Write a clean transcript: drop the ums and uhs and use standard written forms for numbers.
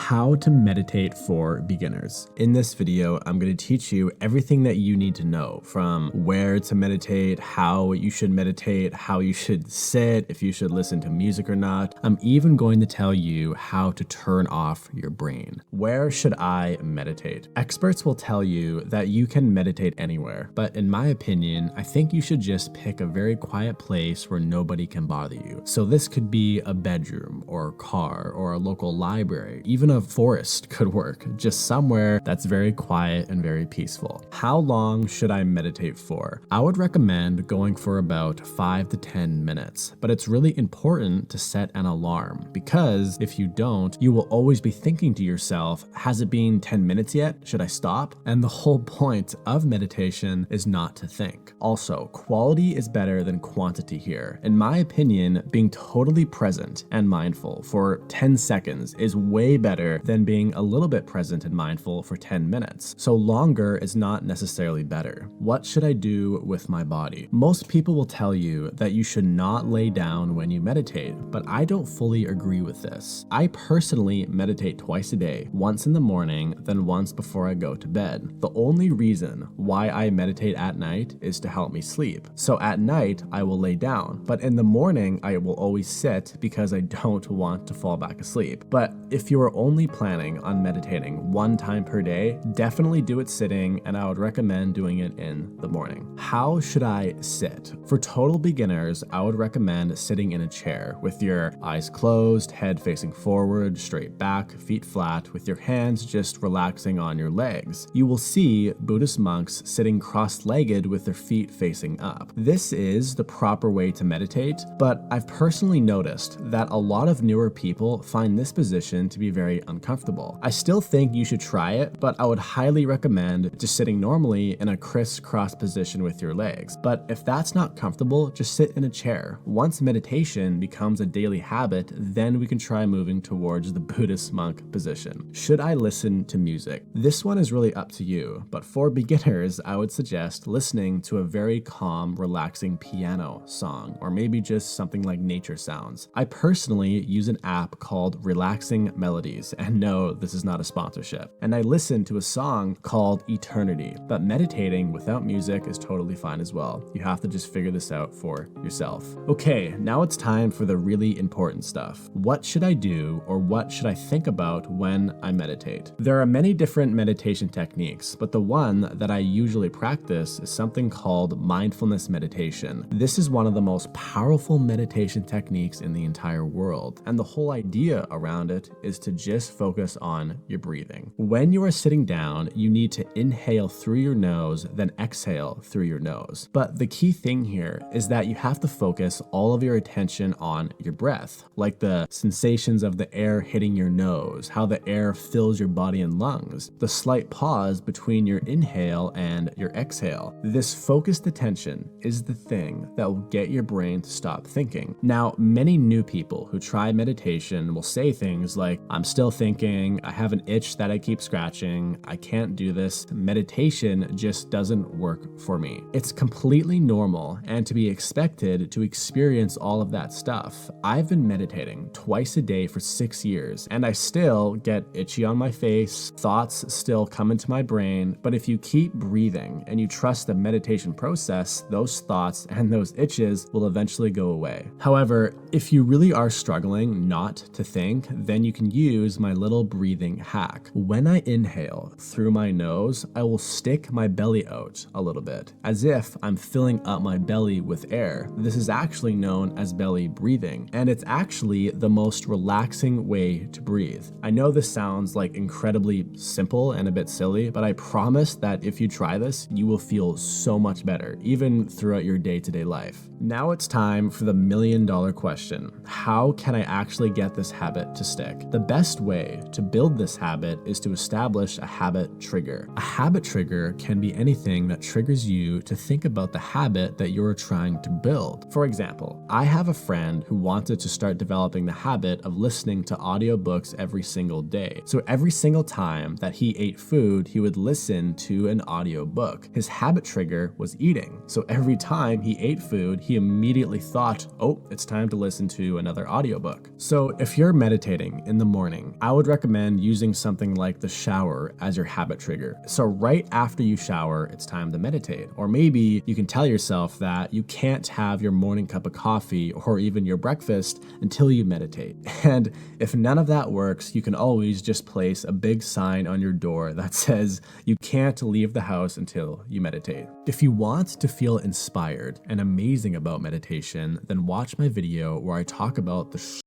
How to meditate for beginners. In this video, I'm going to teach you everything that you need to know, from where to meditate, how you should meditate, how you should sit, if you should listen to music or not. I'm even going to tell you how to turn off your brain. Where should I meditate? Experts will tell you that you can meditate anywhere, but in my opinion, I think you should just pick a very quiet place where nobody can bother you. So this could be a bedroom or a car or a local library. Even a forest could work, just somewhere that's very quiet and very peaceful. How long should I meditate for? I would recommend going for about 5 to 10 minutes, but it's really important to set an alarm, because if you don't, you will always be thinking to yourself, has it been 10 minutes yet? Should I stop? And the whole point of meditation is not to think. Also, quality is better than quantity here. In my opinion, being totally present and mindful for 10 seconds is way better than being a little bit present and mindful for 10 minutes. So longer is not necessarily better. What should I do with my body? Most people will tell you that you should not lay down when you meditate, but I don't fully agree with this. I personally meditate twice a day, once in the morning, then once before I go to bed. The only reason why I meditate at night is to help me sleep. So at night, I will lay down, but in the morning, I will always sit because I don't want to fall back asleep. But if you are only planning on meditating one time per day, definitely do it sitting, and I would recommend doing it in the morning. How should I sit? For total beginners, I would recommend sitting in a chair with your eyes closed, head facing forward, straight back, feet flat, with your hands just relaxing on your legs. You will see Buddhist monks sitting cross-legged with their feet facing up. This is the proper way to meditate, but I've personally noticed that a lot of newer people find this position to be very uncomfortable. I still think you should try it, but I would highly recommend just sitting normally in a crisscross position with your legs. But if that's not comfortable, just sit in a chair. Once meditation becomes a daily habit, then we can try moving towards the Buddhist monk position. Should I listen to music? This one is really up to you, but for beginners, I would suggest listening to a very calm, relaxing piano song, or maybe just something like nature sounds. I personally use an app called Relaxing Melodies, and no, this is not a sponsorship. And I listen to a song called Eternity, but meditating without music is totally fine as well. You have to just figure this out for yourself. Okay, now it's time for the really important stuff. What should I do, or what should I think about when I meditate? There are many different meditation techniques, but the one that I usually practice is something called mindfulness meditation. This is one of the most powerful meditation techniques in the entire world, and the whole idea around it is to just focus on your breathing. When you are sitting down, you need to inhale through your nose, then exhale through your nose. But the key thing here is that you have to focus all of your attention on your breath, like the sensations of the air hitting your nose, how the air fills your body and lungs, the slight pause between your inhale and your exhale. This focused attention is the thing that will get your brain to stop thinking. Now, many new people who try meditation will say things like, I'm still thinking, I have an itch that I keep scratching, I can't do this, meditation just doesn't work for me. It's completely normal and to be expected to experience all of that stuff. I've been meditating twice a day for 6 years, and I still get itchy on my face, thoughts still come into my brain, but if you keep breathing and you trust the meditation process, those thoughts and those itches will eventually go away. However, if you really are struggling not to think, then you can use my little breathing hack. When I inhale through my nose, I will stick my belly out a little bit, as if I'm filling up my belly with air. This is actually known as belly breathing, and it's actually the most relaxing way to breathe. I know this sounds like incredibly simple and a bit silly, but I promise that if you try this, you will feel so much better, even throughout your day-to-day life. Now it's time for the million-dollar question. How can I actually get this habit to stick? The best way to build this habit is to establish a habit trigger. A habit trigger can be anything that triggers you to think about the habit that you're trying to build. For example, I have a friend who wanted to start developing the habit of listening to audiobooks every single day. So every single time that he ate food, he would listen to an audiobook. His habit trigger was eating. So every time he ate food, he immediately thought, oh, it's time to listen to another audiobook. So if you're meditating in the morning I would recommend using something like the shower as your habit trigger. So right after you shower, it's time to meditate. Or maybe you can tell yourself that you can't have your morning cup of coffee or even your breakfast until you meditate. And if none of that works, you can always just place a big sign on your door that says you can't leave the house until you meditate. If you want to feel inspired and amazing about meditation, then watch my video where I talk about the